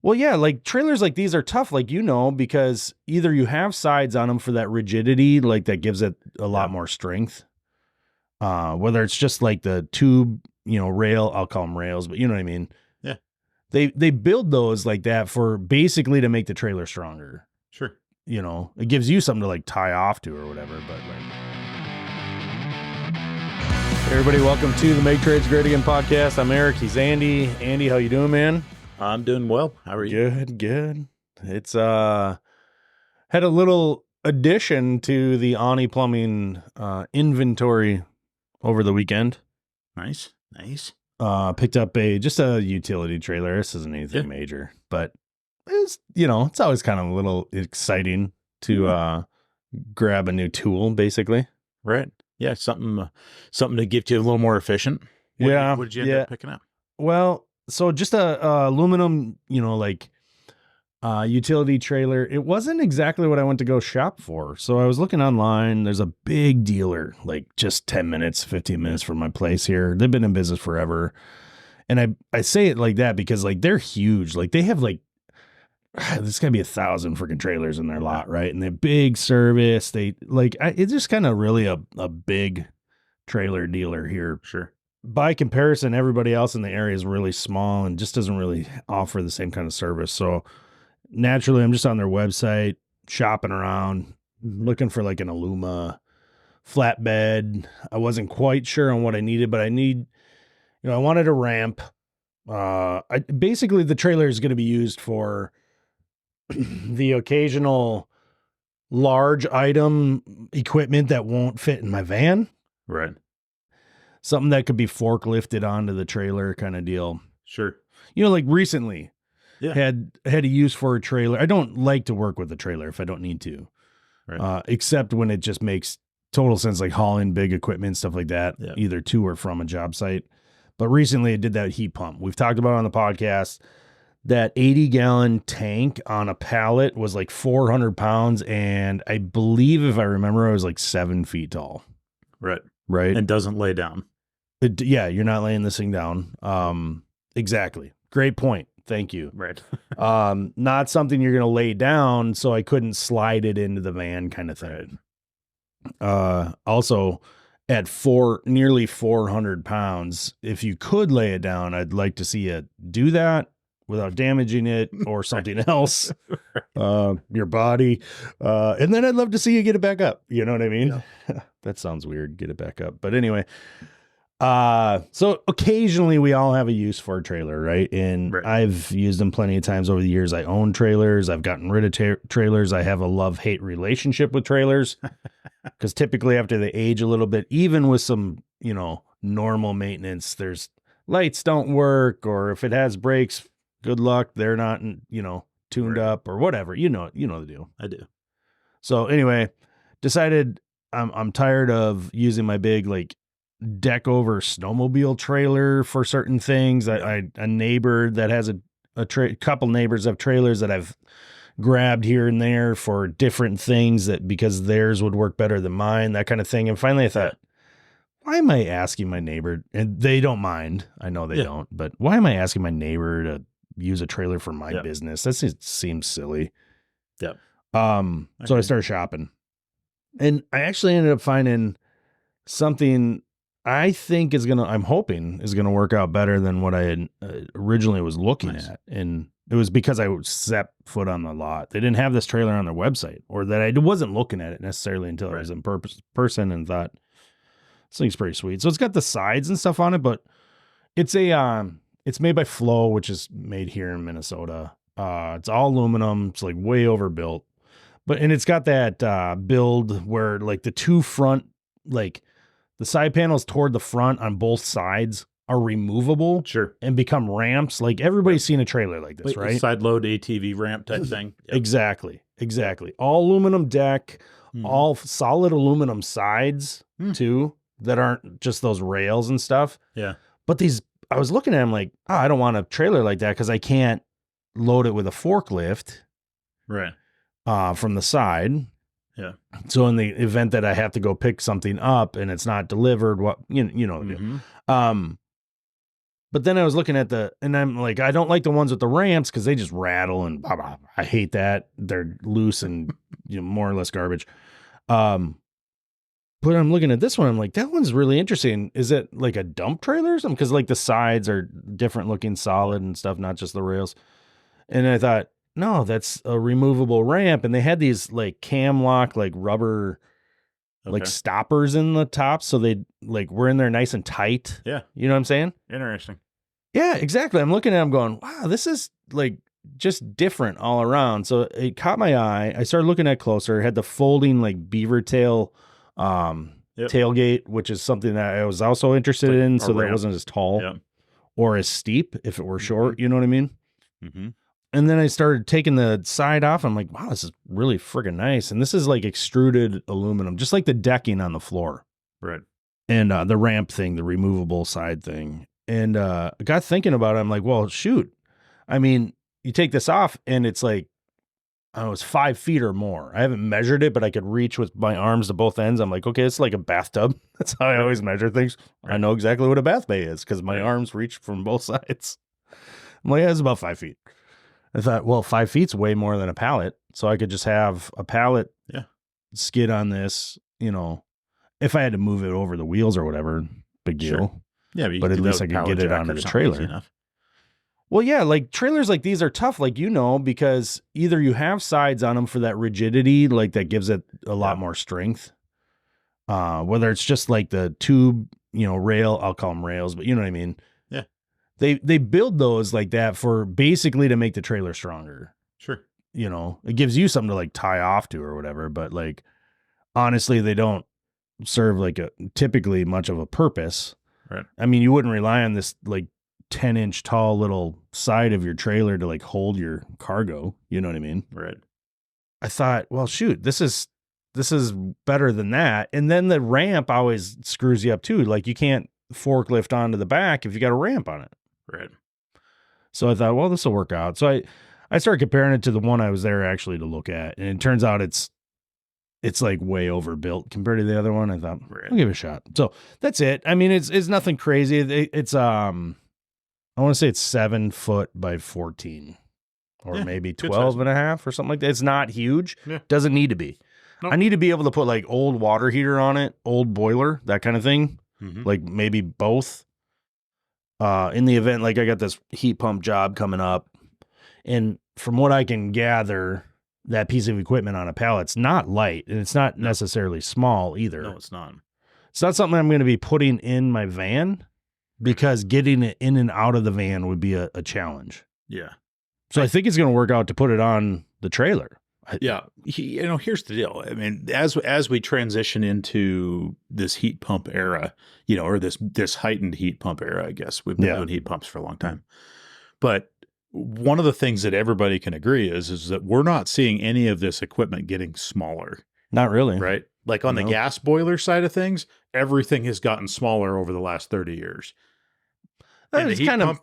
Well, yeah, like trailers like these are tough, like, because either you have sides on them for that rigidity, like that gives it a lot more strength. Whether it's just like the tube, rail, I'll call them rails, but you know what I mean? Yeah. They build those like that for basically to make the trailer stronger. Sure. It gives you something to like tie off to or whatever, but like. Hey everybody, welcome to the Make Trades Great Again podcast. I'm Eric, he's Andy. Andy, how you doing, man? I'm doing well. How are you? Good. It's had a little addition to the Ani Plumbing inventory over the weekend. Nice. Picked up just a utility trailer. This isn't anything major, but it's it's always kind of a little exciting to grab a new tool, basically. Right. Yeah, something to get you a little more efficient. What did you end up picking up? Well, so just a aluminum, utility trailer. It wasn't exactly what I went to go shop for. So I was looking online. There's a big dealer, like just 10 minutes, 15 minutes from my place here. They've been in business forever. And I say it like that because like they're huge. Like they have like, there's gotta be 1,000 freaking trailers in their lot, right? And they're big service. It's just kind of really a big trailer dealer here. Sure. By comparison, everybody else in the area is really small and just doesn't really offer the same kind of service. So naturally, I'm just on their website, shopping around, looking for like an Aluma flatbed. I wasn't quite sure on what I needed, but I wanted a ramp. Basically, the trailer is going to be used for the occasional large item equipment that won't fit in my van. Right. Something that could be forklifted onto the trailer kind of deal. Sure. Like recently had a use for a trailer. I don't like to work with a trailer if I don't need to, right. Except when it just makes total sense, like hauling big equipment, stuff like that, either to or from a job site. But recently I did that heat pump. We've talked about it on the podcast. That 80-gallon tank on a pallet was like 400 pounds. And I believe, if I remember, I was like 7 feet tall. Right. And doesn't lay down. You're not laying this thing down. Exactly. Great point. Thank you. Right. Not something you're going to lay down, so I couldn't slide it into the van kind of thing. Right. Also, at nearly 400 pounds, if you could lay it down, I'd like to see you do that without damaging it or something else, your body. And then I'd love to see you get it back up. You know what I mean? Yeah. That sounds weird. Get it back up. But anyway, so occasionally we all have a use for a trailer, right? And I've used them plenty of times over the years. I own trailers. I've gotten rid of trailers. I have a love-hate relationship with trailers because typically after they age a little bit, even with some, normal maintenance, there's lights don't work, or if it has brakes, good luck. They're not, tuned up or whatever. You know the deal. I do. So anyway, decided I'm tired of using my big like deck over snowmobile trailer for certain things. A neighbor that has a couple neighbors have trailers that I've grabbed here and there for different things because theirs would work better than mine, that kind of thing. And finally I thought, why am I asking my neighbor? And they don't mind. I know they don't, but why am I asking my neighbor to use a trailer for my business? That seems silly. Yep. So I started shopping, and I actually ended up finding something I think I'm hoping is going to work out better than what I had originally was looking at. And it was because I set foot on the lot. They didn't have this trailer on their website, or that I wasn't looking at it necessarily until I was in person and thought, this thing's pretty sweet. So it's got the sides and stuff on it, but it's it's made by Flow, which is made here in Minnesota. It's all aluminum. It's like way overbuilt, and it's got that build where like the two front, like the side panels toward the front on both sides are removable, and become ramps. Like everybody's seen a trailer like this, right? Side load ATV ramp type thing. Yep. Exactly. All aluminum deck, all solid aluminum sides too, that aren't just those rails and stuff. Yeah. But I was looking at them like, I don't want a trailer like that because I can't load it with a forklift, right? From the side. Yeah. So in the event that I have to go pick something up and it's not delivered, what you know. But then I was looking at and I'm like, I don't like the ones with the ramps because they just rattle and blah, blah. I hate that. They're loose and more or less garbage. But I'm looking at this one. I'm like, that one's really interesting. Is it like a dump trailer or something? Because like the sides are different looking, solid and stuff, not just the rails. And I thought, no, that's a removable ramp. And they had these like cam lock, like rubber, like stoppers in the top. So they like were in there nice and tight. Yeah. You know what I'm saying? Interesting. Yeah, exactly. I'm looking at them going, wow, this is like just different all around. So it caught my eye. I started looking at closer. It had the folding like beaver tail tailgate, which is something that I was also interested in. So that it wasn't as tall or as steep if it were short. You know what I mean? Mm-hmm. And then I started taking the side off. I'm like, wow, this is really friggin' nice. And this is like extruded aluminum, just like the decking on the floor. Right. And the ramp thing, the removable side thing. And I got thinking about it. I'm like, well, shoot. I mean, you take this off and it's like, I don't know, it's 5 feet or more. I haven't measured it, but I could reach with my arms to both ends. I'm like, okay, it's like a bathtub. That's how I always measure things. Right. I know exactly what a bath bay is because my arms reach from both sides. I'm like, yeah, it's about 5 feet. I thought, well, 5 feet's way more than a pallet. So I could just have a pallet skid on this, if I had to move it over the wheels or whatever, big deal. Sure. Yeah, but at least I could get it onto the trailer. Well, yeah, like trailers like these are tough, like, because either you have sides on them for that rigidity, like that gives it a lot more strength. Whether it's just like the tube, rail, I'll call them rails, but you know what I mean? Yeah. They build those like that for basically to make the trailer stronger. Sure. It gives you something to like tie off to or whatever, but like, honestly, they don't serve like typically much of a purpose. Right. I mean, you wouldn't rely on this like 10-inch tall little side of your trailer to like hold your cargo. You know what I mean? Right. I thought, well, shoot, this is better than that. And then the ramp always screws you up too. Like you can't forklift onto the back if you got a ramp on it. Right. So I thought, well, this will work out. So I started comparing it to the one I was there actually to look at. And it turns out it's like way overbuilt compared to the other one. I thought, I'll give it a shot. So that's it. I mean, it's nothing crazy. It's I want to say it's 7 foot by 14 or maybe 12 and a half or something like that. It's not huge. Yeah. Doesn't need to be. Nope. I need to be able to put like old water heater on it, old boiler, that kind of thing. Mm-hmm. Like maybe both. In the event, like I got this heat pump job coming up, and from what I can gather, that piece of equipment on a pallet's not light, and it's not necessarily small either. No, it's not. It's not something I'm going to be putting in my van because getting it in and out of the van would be a challenge. Yeah. So I think it's going to work out to put it on the trailer. Yeah. Here's the deal. I mean, as we transition into this heat pump era, or this heightened heat pump era, I guess we've been doing heat pumps for a long time, but one of the things that everybody can agree is that we're not seeing any of this equipment getting smaller. Not really. Right. Like on the gas boiler side of things, everything has gotten smaller over the last 30 years. It's kind of,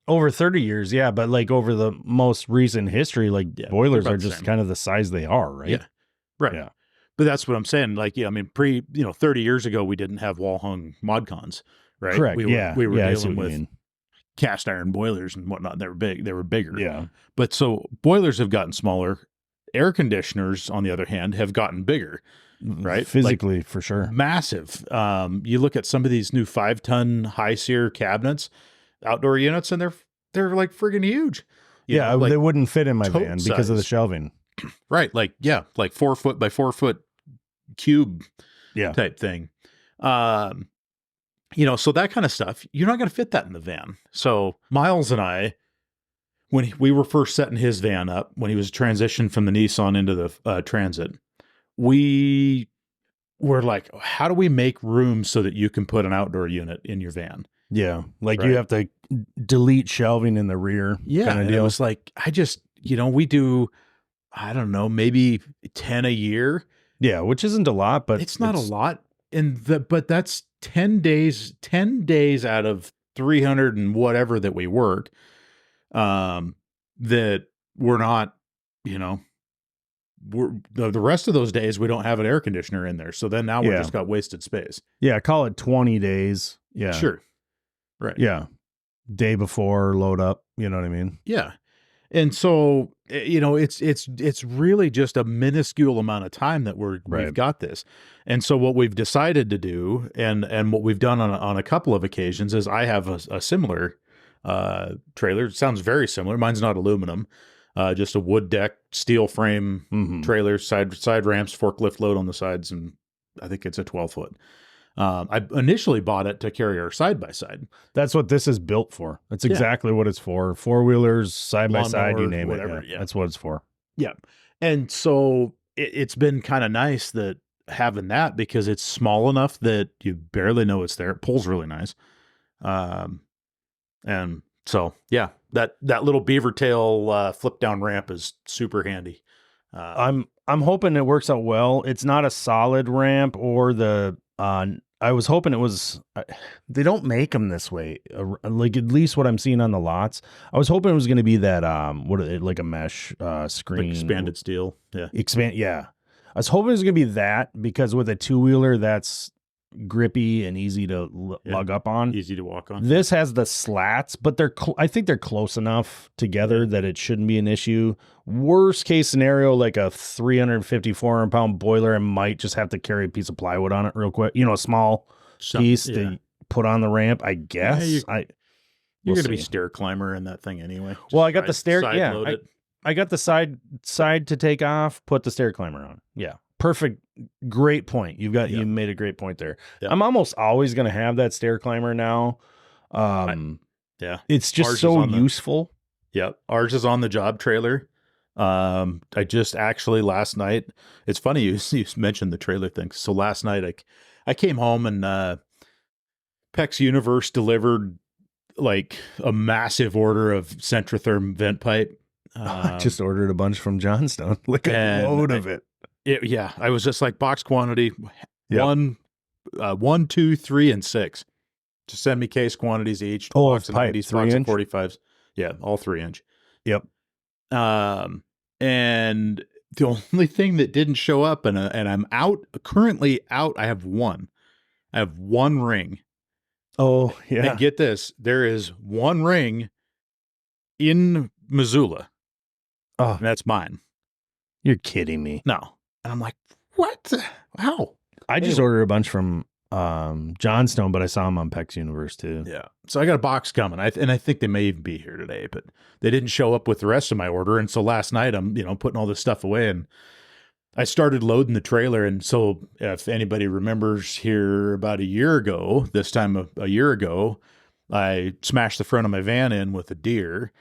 over 30 years. Yeah. But like over the most recent history, like boilers are just kind of the size they are. Right. Yeah. Right. Yeah. But that's what I'm saying. Like, 30 years ago, we didn't have wall hung mod cons. Right. Correct. We were dealing with cast iron boilers and whatnot. They were big. They were bigger. Yeah. But so boilers have gotten smaller. Air conditioners, on the other hand, have gotten bigger, right? Physically, for sure. Massive. You look at some of these new 5-ton high SEER cabinets, outdoor units, and they're like friggin' huge. They wouldn't fit in my van because of the shelving. Right. Like 4 foot by 4 foot cube type thing. So that kind of stuff, you're not going to fit that in the van. So Miles and I, when we were first setting his van up, when he was transitioned from the Nissan into the Transit, we were like, how do we make room so that you can put an outdoor unit in your van? Yeah. Like you have to delete shelving in the rear. Yeah. And it was like, we do, I don't know, maybe 10 a year. Yeah. Which isn't a lot, but it's not a lot. But that's 10 days out of 300 and whatever that we work. That we're not, the rest of those days we don't have an air conditioner in there. So then now we're just got wasted space. Yeah. Call it 20 days. Yeah. Sure. Right. Yeah. Day before, load up. You know what I mean? Yeah. And so, it's really just a minuscule amount of time that we've got this. And so what we've decided to do, and what we've done on a couple of occasions, is I have a similar trailer. It sounds very similar. Mine's not aluminum, just a wood deck, steel frame trailer, side ramps, forklift load on the sides, and I think it's a 12-foot. I initially bought it to carry our side by side. That's what this is built for. That's exactly what it's for. 4-wheelers, side by side, you name whatever, it. Yeah. That's what it's for. Yeah. And so it's been kind of nice that having that, because it's small enough that you barely know it's there. It pulls really nice. And so, yeah, that little beaver tail flip down ramp is super handy. I'm hoping it works out well. It's not a solid ramp or the I was hoping it was. They don't make them this way. Like at least what I'm seeing on the lots. I was hoping it was going to be that like a mesh screen, like expanded steel. Yeah, Yeah, I was hoping it was going to be that, because with a 2-wheeler that's grippy and easy to lug up on, easy to walk on. This has the slats, but I think they're close enough together that it shouldn't be an issue. Worst case scenario, like a 350, 400 pound boiler, and might just have to carry a piece of plywood on it real quick. A small piece to put on the ramp, I guess. Yeah, you're going to be stair climber in that thing anyway. Well, I got the stair. Yeah, I got the side to take off, put the stair climber on. Yeah. Perfect. Great point. You made a great point there. Yep. I'm almost always going to have that stair climber now. It's just so useful. Yep. Ours is on the job trailer. I just actually last night, it's funny you mentioned the trailer thing. So last night I came home and PEX Universe delivered like a massive order of Centrotherm vent pipe. I just ordered a bunch from Johnstone, like a load of it. I was just like, box quantity, 1, 2, 3, and 6. Just send me case quantities each. Box of pipe, 3-inch? 45s. Yeah, all 3-inch. Yep. And the only thing that didn't show up, and I'm currently out. I have one ring. Oh, yeah. And get this, there is one ring in Missoula. Oh, and that's mine. You're kidding me. No. And I'm like, what? How? I just ordered a bunch from Johnstone, but I saw them on PEX Universe too. Yeah. So I got a box coming. I think they may even be here today, but they didn't show up with the rest of my order. And so last night I'm, putting all this stuff away, and I started loading the trailer. And so if anybody remembers, here about a year ago, this time a year ago, I smashed the front of my van in with a deer.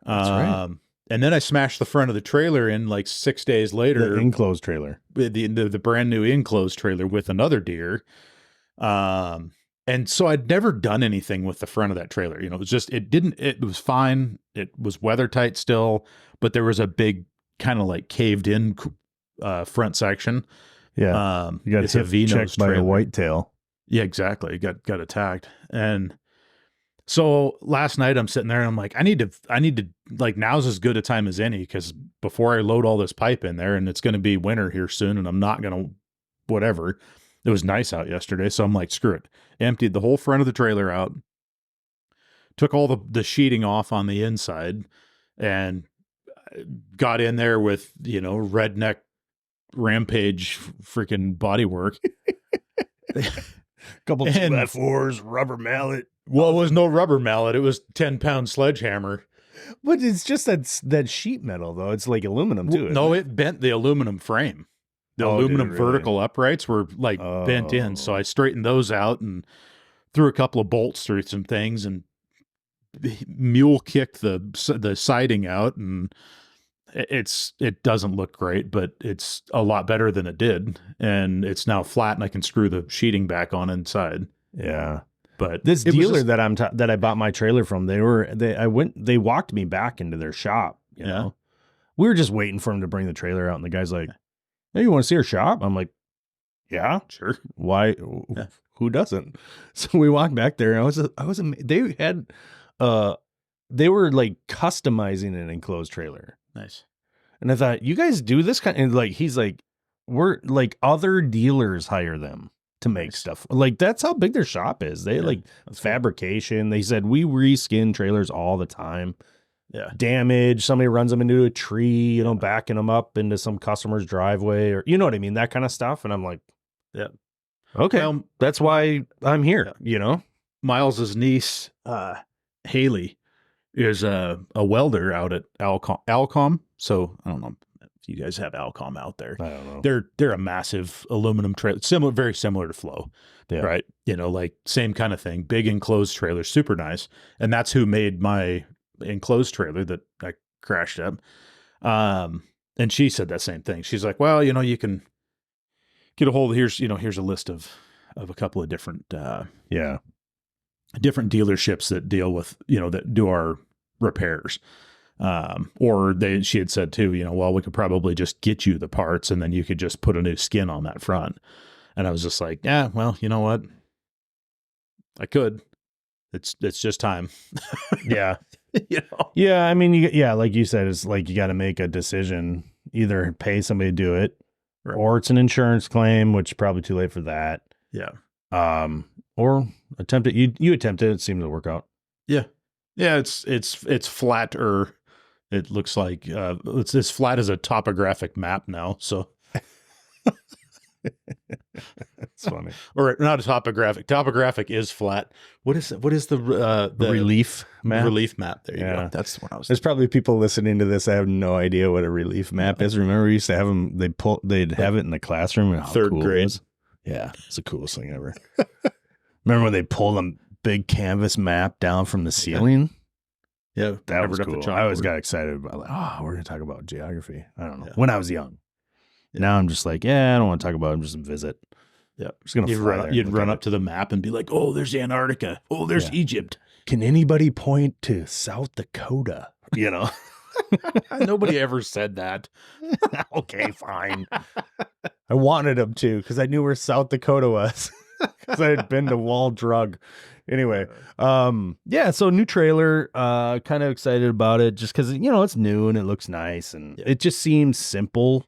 That's right. And then I smashed the front of the trailer in like 6 days later. The enclosed trailer. The brand new enclosed trailer with another deer. And so I'd never done anything with the front of that trailer. It was just, it was fine. It was weather tight still, but there was a big kind of like caved in front section. Yeah. You got hit checked by a whitetail. Yeah, exactly. Got attacked. And so last night I'm sitting there and I'm like, I need to like, now's as good a time as any, because before I load all this pipe in there, and it's going to be winter here soon, and I'm not going to, whatever. It was nice out yesterday. So I'm like, screw it. Emptied the whole front of the trailer out, took all the sheeting off on the inside, and got in there with, redneck rampage freaking bodywork. Couple 2x4s, rubber mallet. Well, it was no rubber mallet. It was 10-pound sledgehammer. But it's just that sheet metal, though. It's like aluminum, too. No, it bent the aluminum frame. The aluminum vertical uprights were like bent in. So I straightened those out and threw a couple of bolts through some things and mule kicked the siding out. And it doesn't look great, but it's a lot better than it did. And it's now flat, and I can screw the sheeting back on inside. Yeah. But this dealer that I bought my trailer from, they walked me back into their shop. You know, we were just waiting for him to bring the trailer out, and the guy's like, "Hey, you want to see our shop?" I'm like, "Yeah, sure. Why? Yeah. Who doesn't?" So we walked back there, and they were like customizing an enclosed trailer. Nice. And I thought, you guys do this kind, and like he's like, we're like, other dealers hire them to make stuff. Like, that's how big their shop is. They fabrication. Cool. They said we reskin trailers all the time. Yeah. Damage. Somebody runs them into a tree, backing them up into some customer's driveway, or you know what I mean? That kind of stuff. And I'm like, yeah. Okay. Well, that's why I'm here, Miles's niece, Haley, is a welder out at Alcom. So I don't know if you guys have Alcom out there. I don't know. They're a massive aluminum trailer, very similar to Flow, right? Like same kind of thing, big enclosed trailer, super nice. And that's who made my enclosed trailer that I crashed up. And she said that same thing. She's like, well, you can get a hold of, here's a list of a couple of different, different dealerships that deal with, that do our repairs. She had said too, well, we could probably just get you the parts and then you could just put a new skin on that front. And I was just like, yeah, well, you know what? I could. It's just time. Yeah. Yeah. I mean, like you said, it's like you got to make a decision, either pay somebody to do it, right, or it's an insurance claim, which is probably too late for that. Yeah. Or attempt it. You attempted it. It seemed to work out. Yeah. Yeah. It's flat, or it looks like, it's as flat as a topographic map now. So it's funny. Or not a topographic. Topographic is flat. What is the relief map? Relief map. There you go. That's what I was. There's probably people listening to this that have no idea what a relief map is. Remember, we used to have them. They'd have it in the classroom in third grade. Yeah, it's the coolest thing ever. Remember when they pulled a big canvas map down from the ceiling? Yeah, that was cool. I always got excited about we're going to talk about geography. I don't know. When I was young. Yeah. Now I'm just like, I don't want to talk about it. I'm just going to visit. Yeah. Just going to You'd run up to the map and be like, oh, there's Antarctica. Oh, there's Egypt. Can anybody point to South Dakota? Nobody ever said that. Okay, fine. I wanted them to, because I knew where South Dakota was. Because I had been to Wall Drug. Anyway, so new trailer, kind of excited about it just because, it's new and it looks nice and it just seems simple.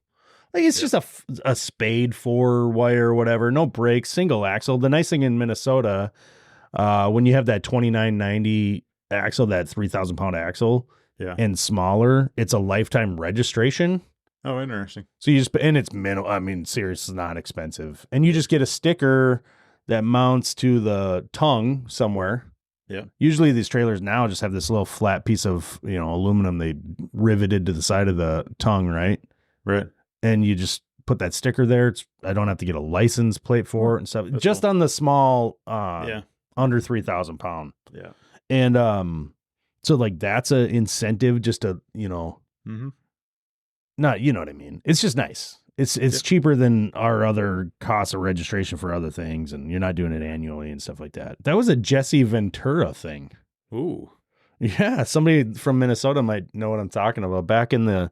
Like it's just a spade 4-wire or whatever, no brakes, single axle. The nice thing in Minnesota, when you have that 2990 axle, that 3,000-pound axle and smaller, it's a lifetime registration. Oh, interesting. So and it's minimal. I mean, seriously, it's not expensive. And you just get a sticker that mounts to the tongue somewhere. Yeah. Usually these trailers now just have this little flat piece of, aluminum they riveted to the side of the tongue, right? Right. And you just put that sticker there. I don't have to get a license plate for it and stuff. That's just cool. On the small, under 3,000 pound. Yeah. And so like that's an incentive just to, not, you know what I mean? It's just nice. It's cheaper than our other costs of registration for other things, and you're not doing it annually and stuff like that. That was a Jesse Ventura thing. Ooh. Yeah, somebody from Minnesota might know what I'm talking about. Back in it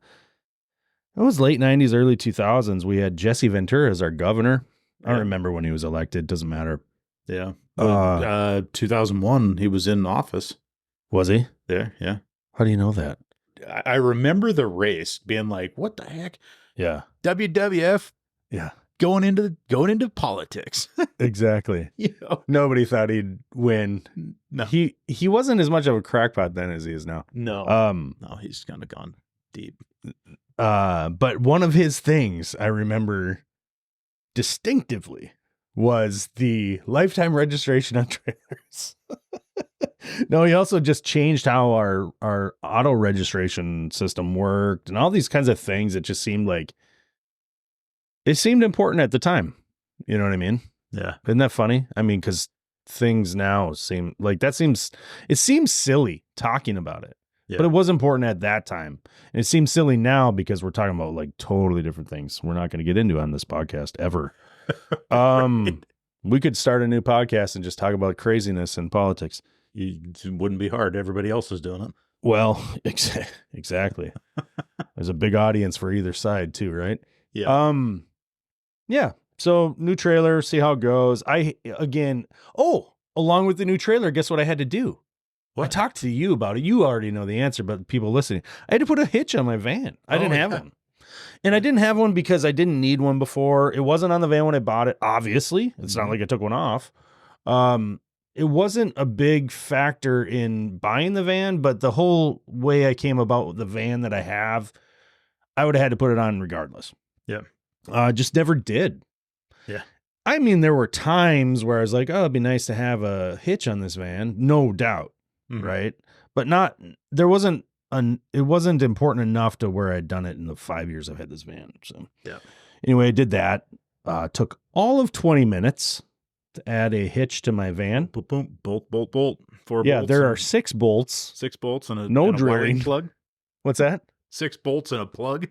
was late 90s, early 2000s, we had Jesse Ventura as our governor. I don't remember when he was elected. Doesn't matter. Yeah. 2001, he was in office. Was he? There, yeah. How do you know that? I remember the race being like, what the heck? Yeah. WWF. Yeah. Going into politics. Exactly. Nobody thought he'd win. No. He wasn't as much of a crackpot then as he is now. No. No, he's kind of gone deep. But one of his things I remember distinctively was the lifetime registration on trailers. No, he also just changed how our auto registration system worked and all these kinds of things. It just seemed like it seemed important at the time. You know what I mean? Yeah. Isn't that funny? I mean, because things now seem like it seems silly talking about it, but it was important at that time. And it seems silly now because we're talking about like totally different things we're not going to get into on this podcast ever. Right. We could start a new podcast and just talk about craziness and politics. It wouldn't be hard. Everybody else is doing it. Well, exactly. There's a big audience for either side too, right? Yeah. Yeah. So new trailer, see how it goes. Along with the new trailer, guess what I had to do? What? I talked to you about it. You already know the answer, but people listening, I had to put a hitch on my van. I didn't have one. And I didn't have one because I didn't need one before. It wasn't on the van when I bought it. Obviously, it's not like I took one off. It wasn't a big factor in buying the van, but the whole way I came about the van that I have, I would have had to put it on regardless. Yeah. Just never did. Yeah. I mean, there were times where I was like, oh, it'd be nice to have a hitch on this van. No doubt. Right. But it wasn't important enough to where I'd done it in the 5 years I've had this van. So yeah. Anyway, I did that. Took all of 20 minutes to add a hitch to my van. Boom, boom, bolt, bolt, bolt. 4 bolts. Yeah, there are 6 bolts. 6 bolts and no and drilling. A wiring plug. What's that? 6 bolts and a plug.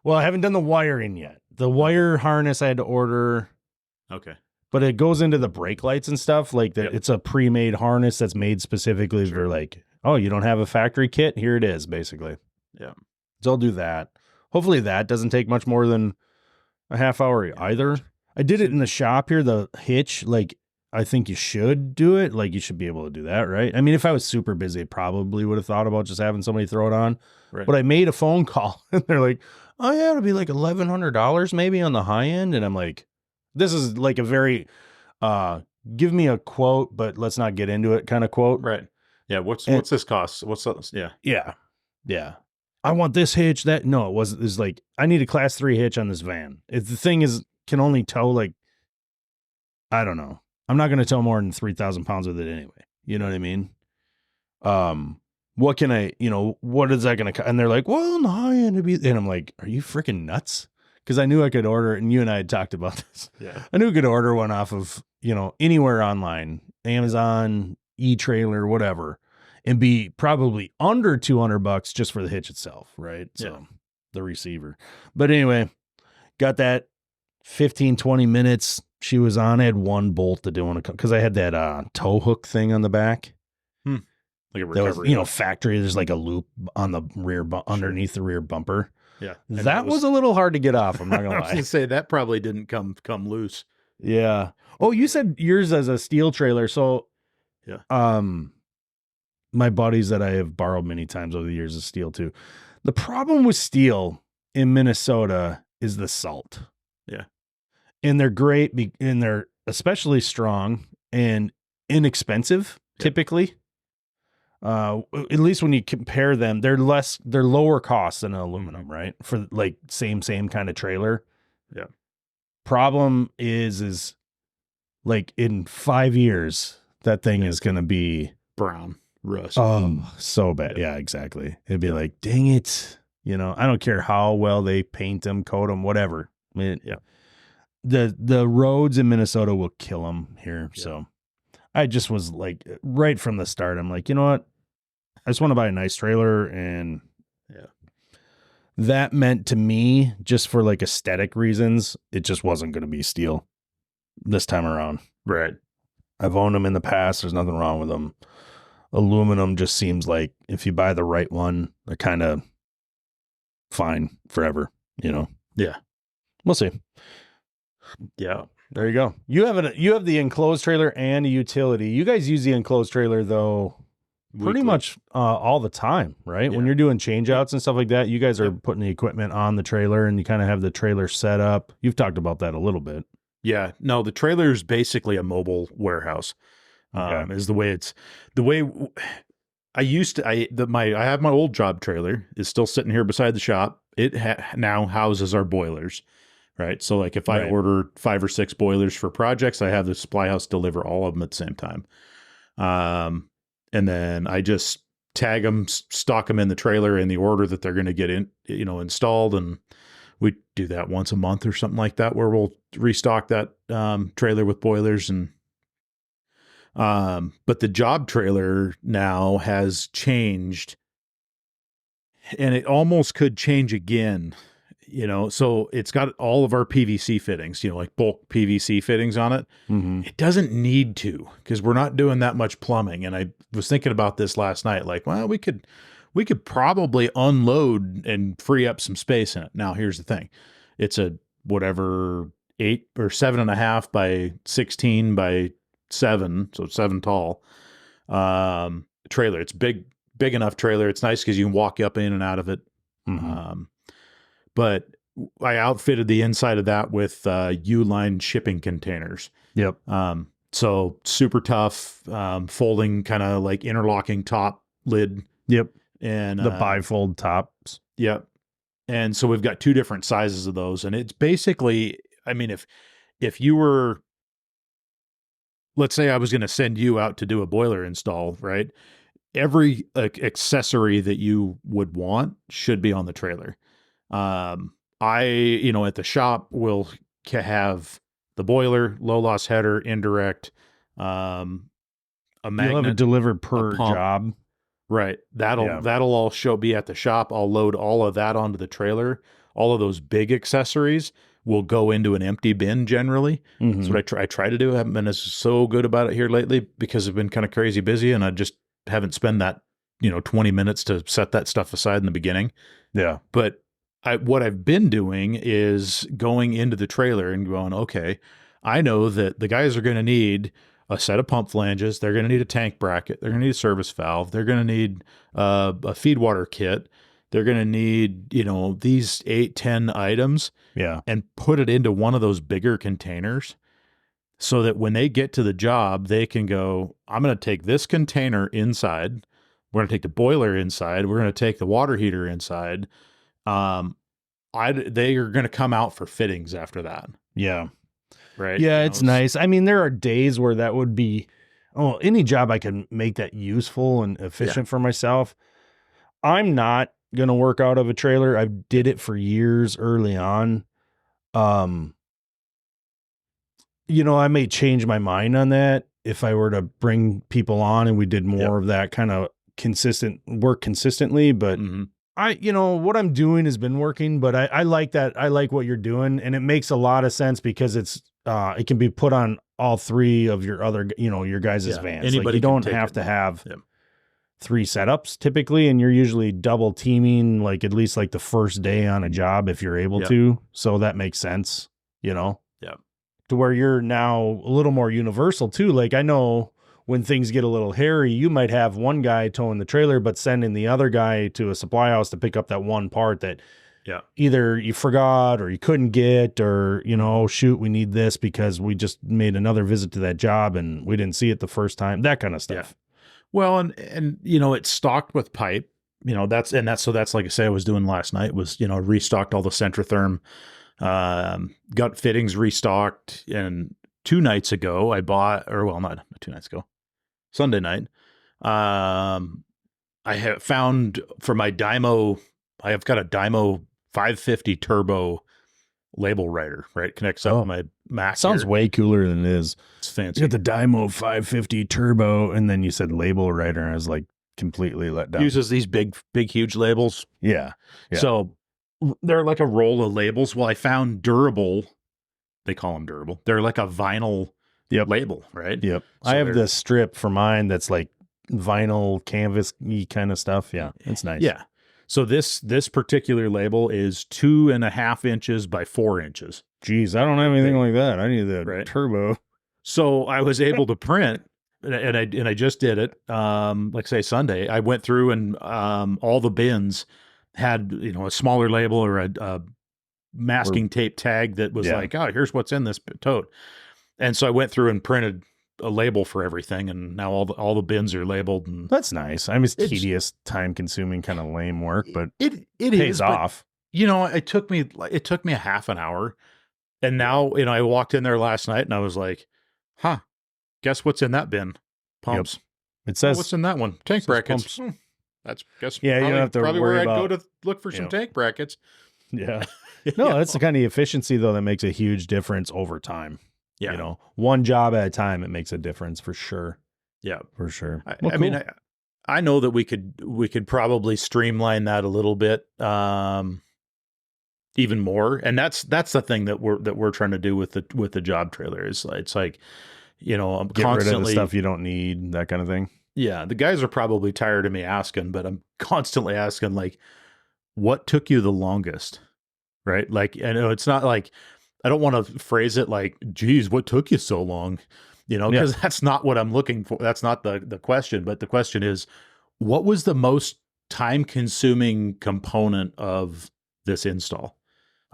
Well, I haven't done the wiring yet. The wire harness I had to order. Okay. But it goes into the brake lights and stuff. Like it's a pre-made harness that's made specifically for like, oh, you don't have a factory kit? Here it is, basically. Yeah. So I'll do that. Hopefully that doesn't take much more than a half hour either. I did it in the shop here, the hitch. Like, I think you should do it. Like, you should be able to do that, right? I mean, if I was super busy, I probably would have thought about just having somebody throw it on. Right. But I made a phone call and they're like, oh, yeah, it'll be like $1,100 maybe on the high end. And I'm like, this is like a very, give me a quote, but let's not get into it kind of quote. Right. Yeah. What's this cost? What's that? Yeah. Yeah. Yeah. I want this hitch. That no, it wasn't. It's like, I need a class 3 hitch on this van. If the thing can only tow like, I don't know. I'm not going to tow more than 3,000 pounds with it anyway. You know what I mean? What can I, what is that going to, and they're like, well, on the high end it'd be, and I'm like, are you freaking nuts? Cause I knew I could order it. And you and I had talked about this. Yeah. I knew I could order one off of, anywhere online, Amazon, e-trailer, whatever, and be probably under $200 just for the hitch itself. Right. So the receiver, but anyway, got that 15, 20 minutes. She was on. I had one bolt to do on because I had that tow hook thing on the back. Like a recovery. That was, factory. There's like a loop on the rear underneath the rear bumper. Yeah. And that was a little hard to get off. I'm not going to lie. I was going to say that probably didn't come loose. Yeah. Oh, you said yours as a steel trailer. So yeah. My buddies that I have borrowed many times over the years is steel too. The problem with steel in Minnesota is the salt. Yeah. And they're great and they're especially strong and inexpensive typically. At least when you compare them, they're lower cost than aluminum, right? For like same kind of trailer. Yeah. Problem is like in 5 years, that thing is going to be brown rust. Oh, so bad. Yeah, exactly. It'd be like, dang it. I don't care how well they paint them, coat them, whatever. I mean, the roads in Minnesota will kill them here. Yeah. So I just was like, right from the start, I'm like, you know what? I just want to buy a nice trailer. And that meant to me, just for like aesthetic reasons, it just wasn't going to be steel this time around. Right. I've owned them in the past. There's nothing wrong with them. Aluminum just seems like if you buy the right one, they're kind of fine forever, Yeah. We'll see. Yeah. There you go. You have the enclosed trailer and a utility. You guys use the enclosed trailer though pretty much all the time, right? Yeah. When you're doing change outs and stuff like that, you guys are putting the equipment on the trailer and you kind of have the trailer set up. You've talked about that a little bit. Yeah. No, the trailer is basically a mobile warehouse. Is the way I used to, I have my old job trailer is still sitting here beside the shop. It now houses our boilers. Right. So like if I order 5 or 6 boilers for projects, I have the supply house deliver all of them at the same time. And then I just tag them, stock them in the trailer in the order that they're going to get in, installed. And we do that once a month or something like that, where we'll restock that trailer with boilers. And but the job trailer now has changed, and it almost could change again. So it's got all of our PVC fittings, like bulk PVC fittings on it. Mm-hmm. It doesn't need to, because we're not doing that much plumbing. And I was thinking about this last night, like, well, we could probably unload and free up some space in it. Now, here's the thing. It's a 8 or 7.5 by 16 by 7. So 7 tall, trailer. It's big enough trailer. It's nice because you can walk up in and out of it. Mm-hmm. But I outfitted the inside of that with U-line shipping containers. Yep. So super tough, folding, kind of like interlocking top lid. Yep. And the bifold tops. Yep. And so we've got two different sizes of those. And it's basically, I mean, if you were, let's say I was going to send you out to do a boiler install, right? Every accessory that you would want should be on the trailer. At the shop will have the boiler, low loss header, indirect, a magnet. You'll have it delivered per job. Right. That'll all be at the shop. I'll load all of that onto the trailer. All of those big accessories will go into an empty bin generally. Mm-hmm. That's what I try to do. I haven't been so good about it here lately because I've been kind of crazy busy and I just haven't spent that, 20 minutes to set that stuff aside in the beginning. Yeah. But what I've been doing is going into the trailer and going, okay, I know that the guys are going to need a set of pump flanges. They're going to need a tank bracket. They're going to need a service valve. They're going to need a feed water kit. They're going to need, these 8-10 items. Yeah. And put it into one of those bigger containers so that when they get to the job, they can go, I'm going to take this container inside. We're going to take the boiler inside. We're going to take the water heater inside. They are going to come out for fittings after that. Yeah. Right. Yeah, it's nice. I mean, there are days where that would be, any job I can make that useful and efficient for myself. I'm not going to work out of a trailer. I did it for years early on. I may change my mind on that if I were to bring people on and we did more of that kind of consistently. But what I'm doing has been working, but I like that. I like what you're doing, and it makes a lot of sense because it can be put on all three of your other, your guys' vans. Anybody you don't have to have 3 setups typically, and you're usually double teaming, like at least like the first day on a job if you're able to. So that makes sense, Yeah. To where you're now a little more universal too. Like I know when things get a little hairy, you might have one guy towing the trailer, but sending the other guy to a supply house to pick up that one part that either you forgot or you couldn't get, or, shoot, we need this because we just made another visit to that job and we didn't see it the first time, that kind of stuff. Yeah. Well, and it's stocked with pipe, that's like I say, I was doing last night was, restocked all the Centrotherm, got fittings restocked. And 2 nights ago not 2 nights ago, Sunday night, I have found for my Dymo, I have got a Dymo 550 turbo label writer, right? Connects up my Mac. Sounds way cooler than it is. It's fancy. You got the Dymo 550 turbo, and then you said label writer, and I was like completely let down. Uses these big, huge labels. Yeah. So they're like a roll of labels. Well, I found durable. They call them durable. They're like a vinyl label, right? Yep. So I have the strip for mine that's like vinyl canvas-y kind of stuff. Yeah. It's nice. Yeah. So this particular label is 2.5 inches by 4 inches. Geez, I don't have anything like that. I need the turbo. So I was able to print, and I just did it. Like say Sunday, I went through and all the bins had a smaller label or a masking tape tag that was like, oh, here's what's in this tote. And so I went through and printed a label for everything, and now all the bins are labeled. And that's nice. I mean, it's tedious, time consuming, kind of lame work, but it pays off. It took me a half an hour, and now I walked in there last night and I was like, huh, guess what's in that bin? Pumps. Yep. It says what's in that one? Tank brackets. That's you don't have to probably worry where about, I'd go to look for some tank brackets. Yeah. No, that's the kind of efficiency though that makes a huge difference over time. Yeah. One job at a time, it makes a difference for sure. Yeah, for sure. I mean, I know that we could probably streamline that a little bit, even more. And that's the thing that we're trying to do with the job trailer is it's like, I'm get rid of the stuff you don't need, that kind of thing. Yeah. The guys are probably tired of me asking, but I'm constantly asking, like, what took you the longest? Right. Like, and it's not like, I don't want to phrase it like, geez, what took you so long? Because that's not what I'm looking for. That's not the question. But the question is, what was the most time consuming component of this install?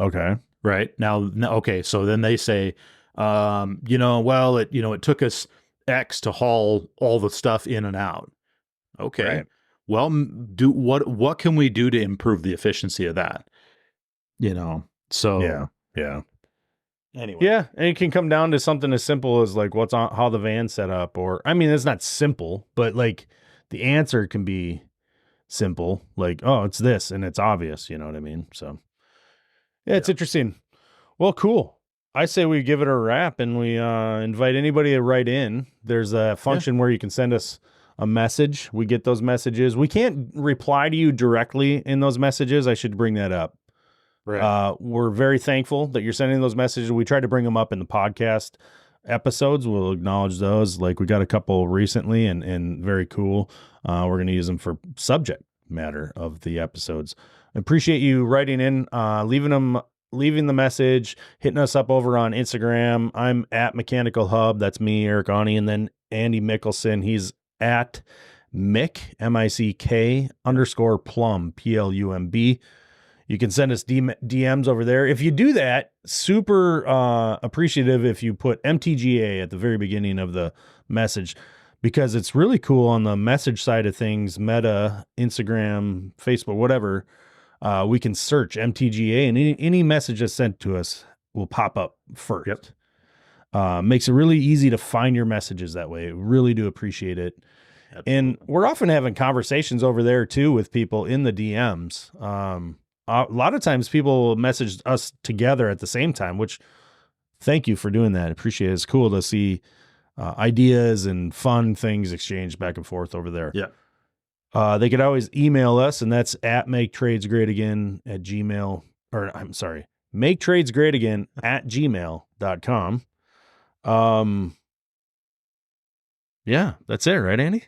Okay. Right now, okay. So then they say, well, it took us X to haul all the stuff in and out. Okay. Right. Well, what can we do to improve the efficiency of that? So Yeah. anyway. Yeah, and it can come down to something as simple as like what's on how the van's set up, or I mean, it's not simple, but like the answer can be simple, like, oh, it's this, and it's obvious, you know what I mean? So yeah, it's interesting. Well, cool. I say we give it a wrap and we invite anybody to write in. There's a function where you can send us a message. We get those messages. We can't reply to you directly in those messages. I should bring that up. Right. We're very thankful that you're sending those messages. We try to bring them up in the podcast episodes. We'll acknowledge those. Like we got a couple recently and very cool. We're going to use them for subject matter of the episodes. Appreciate you writing in, leaving the message, hitting us up over on Instagram. I'm at Mechanical Hub. That's me, Eric Ani, and then Andy Mickelson. He's at Mick, MICK _Plumb, PLUMB. You can send us DMs over there. If you do that, super appreciative if you put MTGA at the very beginning of the message, because it's really cool on the message side of things, Meta, Instagram, Facebook, whatever. We can search MTGA and any message that's sent to us will pop up first. Yep. Makes it really easy to find your messages that way. Really do appreciate it. Absolutely. And we're often having conversations over there too with people in the DMs. A lot of times people message us together at the same time, which thank you for doing that. I appreciate it. It's cool to see ideas and fun things exchanged back and forth over there. Yeah. They could always email us, and that's at maketradesgreatagain at Gmail, or I'm sorry, maketradesgreatagain at gmail.com. Yeah, that's it, right, Andy?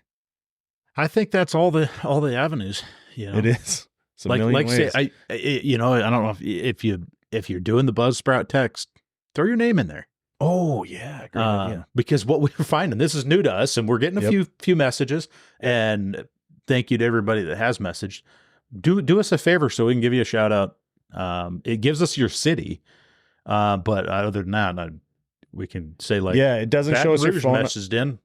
I think that's all the avenues. It is. Like say, I don't know if you're doing the Buzzsprout text, throw your name in there. Oh yeah, great idea. Because what we're finding, this is new to us, and we're getting a few messages. And thank you to everybody that has messaged. Do us a favor so we can give you a shout out. It gives us your city, but other than that, we can say like, it doesn't show us your phone. Messaged in.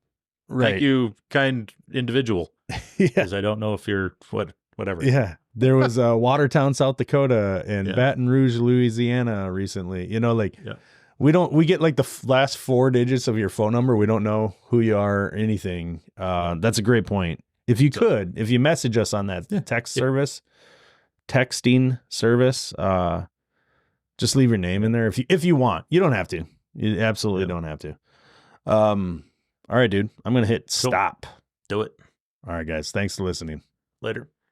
Right. Thank you, kind individual. Because I don't know if you're whatever. Yeah. There was Watertown, South Dakota, and Baton Rouge, Louisiana recently. We get like the last 4 digits of your phone number. We don't know who you are or anything. That's a great point. If you message us on that texting service, just leave your name in there if you want. You don't have to. You absolutely don't have to. All right, dude. I'm going to hit stop. Do it. All right, guys. Thanks for listening. Later.